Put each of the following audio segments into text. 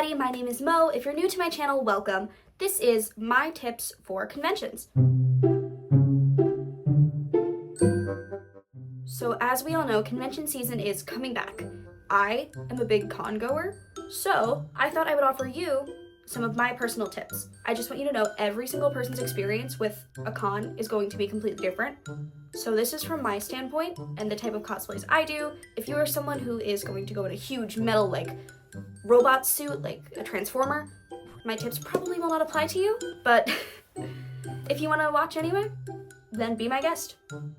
everybody, my name is Mo. If you're new to my channel, welcome. This is my tips for conventions. So as we all know, convention season is coming back. I am a big con goer, so I thought I would offer you some of my personal tips. I just want you to know every single person's experience with a con is going to be completely different. So this is from my standpoint and the type of cosplays I do. If you are someone who is going to go in a huge metal robot suit, like a transformer, my tips probably will not apply to you, but if you want to watch anyway, then be my guest. So,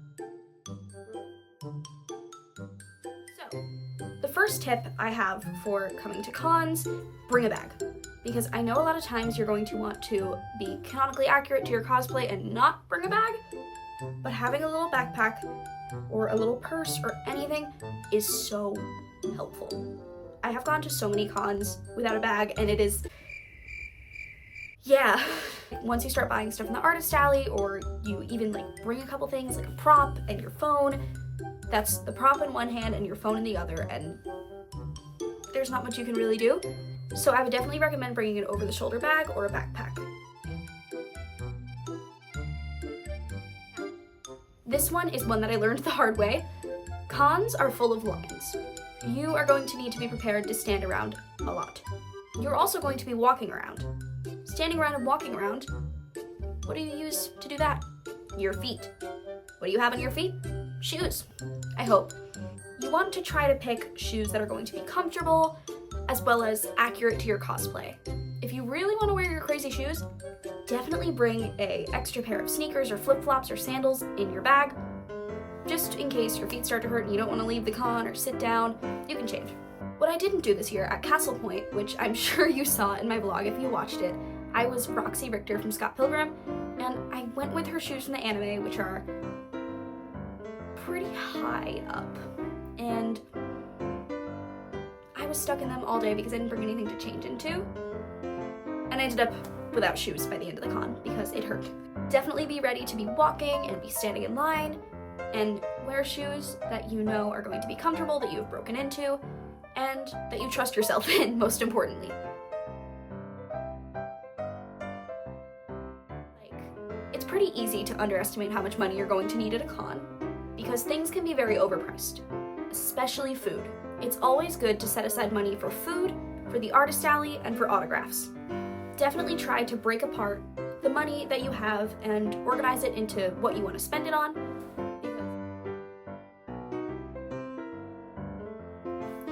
the first tip I have for coming to cons, bring a bag. Because I know a lot of times you're going to want to be canonically accurate to your cosplay and not bring a bag, but having a little backpack or a little purse or anything is so helpful. I have gone to so many cons without a bag, and it is, yeah. Once you start buying stuff in the artist alley, or you even bring a couple things like a prop and your phone, that's the prop in one hand and your phone in the other, and there's not much you can really do. So I would definitely recommend bringing an over-the-shoulder bag or a backpack. This one is one that I learned the hard way. Cons are full of lines. You are going to need to be prepared to stand around a lot. You're also going to be walking around. Standing around and walking around, what do you use to do that? Your feet. What do you have on your feet? Shoes, I hope. You want to try to pick shoes that are going to be comfortable, as well as accurate to your cosplay. If you really want to wear your crazy shoes, definitely bring an extra pair of sneakers or flip-flops or sandals in your bag. Just in case your feet start to hurt and you don't want to leave the con or sit down, you can change. What I didn't do this year at Castle Point, which I'm sure you saw in my vlog if you watched it, I was Roxy Richter from Scott Pilgrim, and I went with her shoes from the anime, which are pretty high up. And I was stuck in them all day because I didn't bring anything to change into. And I ended up without shoes by the end of the con because it hurt. Definitely be ready to be walking and be standing in line, and wear shoes that you know are going to be comfortable, that you've broken into, and that you trust yourself in, most importantly. It's pretty easy to underestimate how much money you're going to need at a con, because things can be very overpriced, especially food. It's always good to set aside money for food, for the artist alley, and for autographs. Definitely try to break apart the money that you have and organize it into what you want to spend it on.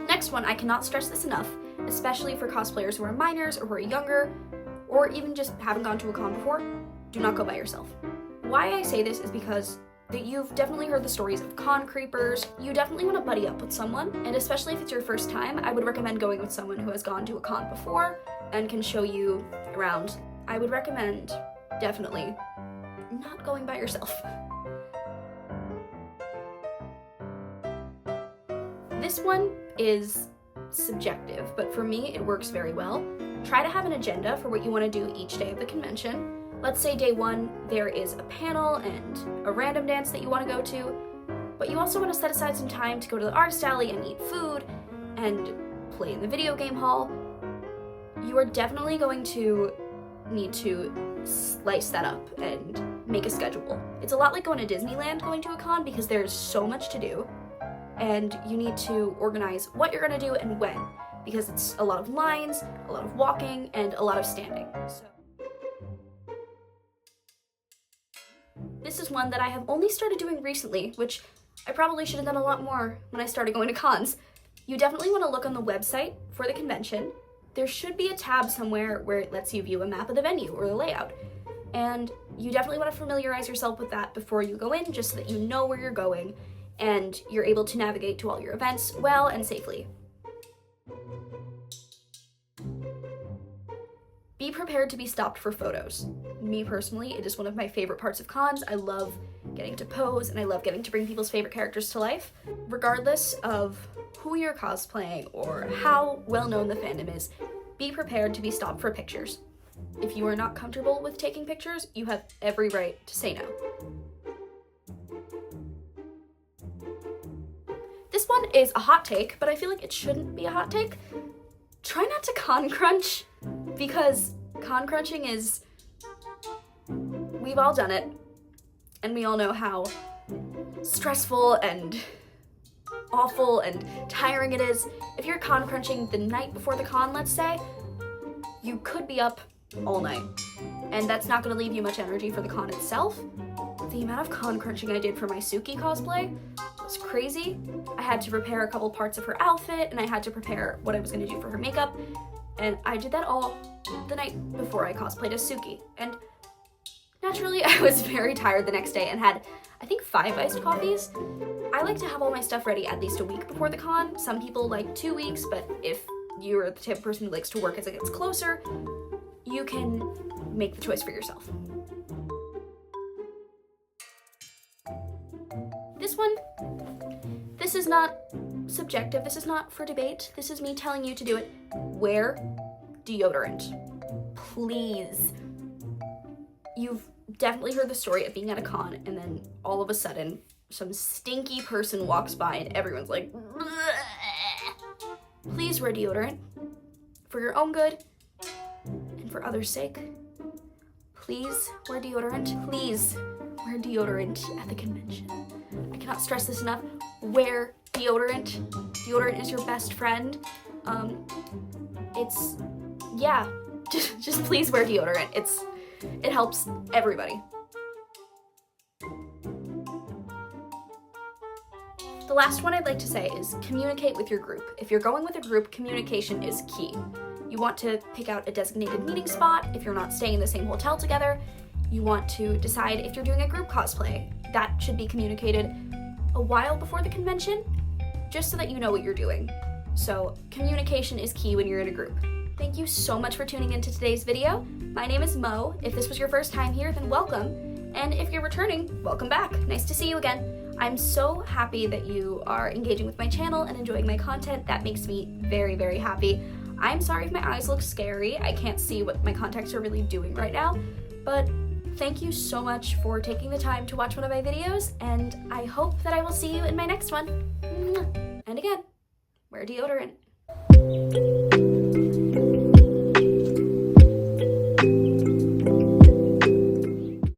Next one, I cannot stress this enough, especially for cosplayers who are minors or who are younger, or even just haven't gone to a con before, do not go by yourself. Why I say this is because you've definitely heard the stories of con creepers. You definitely want to buddy up with someone, and especially if it's your first time, I would recommend going with someone who has gone to a con before and can show you around. I would recommend, definitely, not going by yourself. This one is subjective, but for me, it works very well. Try to have an agenda for what you want to do each day of the convention. Let's say day one, there is a panel and a random dance that you want to go to, but you also want to set aside some time to go to the artist alley and eat food and play in the video game hall. You are definitely going to need to slice that up and make a schedule. It's a lot like going to Disneyland going to a con because there's so much to do, and you need to organize what you're going to do and when, because it's a lot of lines, a lot of walking, and a lot of standing. So this is one that I have only started doing recently, which I probably should have done a lot more when I started going to cons. You definitely want to look on the website for the convention. There should be a tab somewhere where it lets you view a map of the venue or the layout. And you definitely want to familiarize yourself with that before you go in, just so that you know where you're going and you're able to navigate to all your events well and safely. Be prepared to be stopped for photos. Me personally, it is one of my favorite parts of cons. I love getting to pose, and I love getting to bring people's favorite characters to life. Regardless of who you're cosplaying or how well known the fandom is, be prepared to be stopped for pictures. If you are not comfortable with taking pictures, you have every right to say no. This one is a hot take, but I feel like it shouldn't be a hot take. try not to con crunch, because con crunching is, we've all done it, and we all know how stressful and awful and tiring it is. If you're con crunching the night before the con, let's say, you could be up all night, and that's not going to leave you much energy for the con itself. The amount of con crunching I did for my Suki cosplay was crazy. I had to prepare a couple parts of her outfit, and I had to prepare what I was going to do for her makeup, and I did that all the night before I cosplayed as Suki. And naturally, I was very tired the next day and had, I think, 5 iced coffees. I like to have all my stuff ready at least a week before the con. Some people like 2 weeks, but if you're the type of person who likes to work as it gets closer, you can make the choice for yourself. This is not subjective, this is not for debate, this is me telling you to do it. Wear deodorant. Please. You've definitely heard the story of being at a con and then all of a sudden some stinky person walks by and everyone's like, bleh. Please wear deodorant. For your own good and for others' sake. Please wear deodorant. Please wear deodorant at the convention. I cannot stress this enough. Wear deodorant. Deodorant is your best friend. Just please wear deodorant. It helps everybody. The last one I'd like to say is communicate with your group. If you're going with a group, communication is key. You want to pick out a designated meeting spot if you're not staying in the same hotel together. You want to decide if you're doing a group cosplay. That should be communicated a while before the convention, just so that you know what you're doing. So communication is key when you're in a group. Thank you so much for tuning into today's video. My name is Mo. If this was your first time here, then welcome. And if you're returning, welcome back. Nice to see you again. I'm so happy that you are engaging with my channel and enjoying my content. That makes me very, very happy. I'm sorry if my eyes look scary. I can't see what my contacts are really doing right now, but thank you so much for taking the time to watch one of my videos, and I hope that I will see you in my next one. And again, wear deodorant.